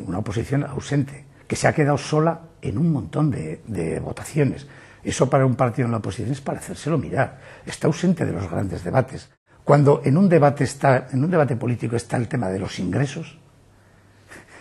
una oposición ausente, que se ha quedado sola en un montón de votaciones. Eso para un partido en la oposición es para hacérselo mirar. Está ausente de los grandes debates. Cuando en un debate político está el tema de los ingresos,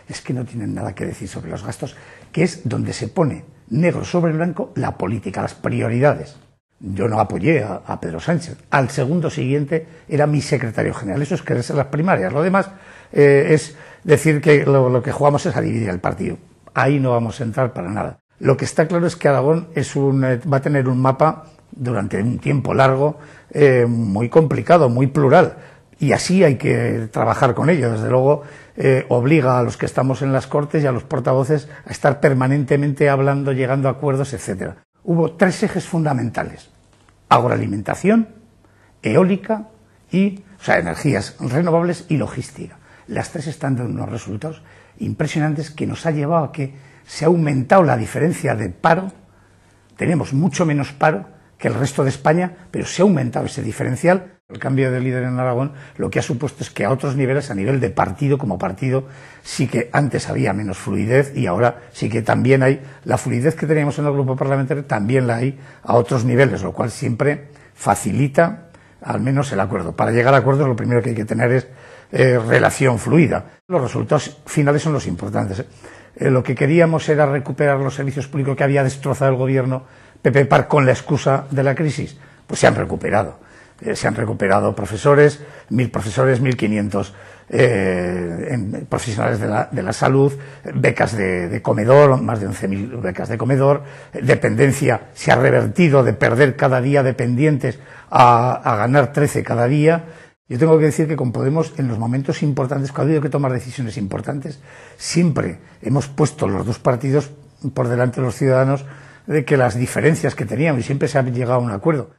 es que no tienen nada que decir sobre los gastos, que es donde se pone negro sobre blanco la política, las prioridades. Yo no apoyé a Pedro Sánchez. Al segundo siguiente era mi secretario general. Eso es quererse las primarias. Lo demás es decir que lo que jugamos es a dividir el partido. Ahí no vamos a entrar para nada. Lo que está claro es que Aragón va a tener un mapa durante un tiempo largo muy complicado, muy plural. Y así hay que trabajar con ello. Desde luego obliga a los que estamos en las Cortes y a los portavoces a estar permanentemente hablando, llegando a acuerdos, etcétera. Hubo 3 ejes fundamentales: agroalimentación, eólica energías renovables y logística. Las 3 están dando unos resultados impresionantes que nos ha llevado a que se ha aumentado la diferencia de paro. Tenemos mucho menos paro que el resto de España, pero se ha aumentado ese diferencial. El cambio de líder en Aragón lo que ha supuesto es que a otros niveles, a nivel de partido como partido, sí que antes había menos fluidez y ahora sí que también hay la fluidez que teníamos en el grupo parlamentario, también la hay a otros niveles, lo cual siempre facilita al menos el acuerdo. Para llegar a acuerdos lo primero que hay que tener es relación fluida. Los resultados finales son los importantes. Lo que queríamos era recuperar los servicios públicos que había destrozado el gobierno Pepe Par con la excusa de la crisis. Pues se han recuperado. Se han recuperado profesores, 1.000 profesores, 1.500 profesionales de la salud, becas de comedor, más de 11.000 becas de comedor, dependencia se ha revertido de perder cada día dependientes a ganar 13 cada día. Yo tengo que decir que con Podemos, en los momentos importantes, cuando ha habido que tomar decisiones importantes, siempre hemos puesto los dos partidos por delante de los ciudadanos de que las diferencias que teníamos y siempre se ha llegado a un acuerdo.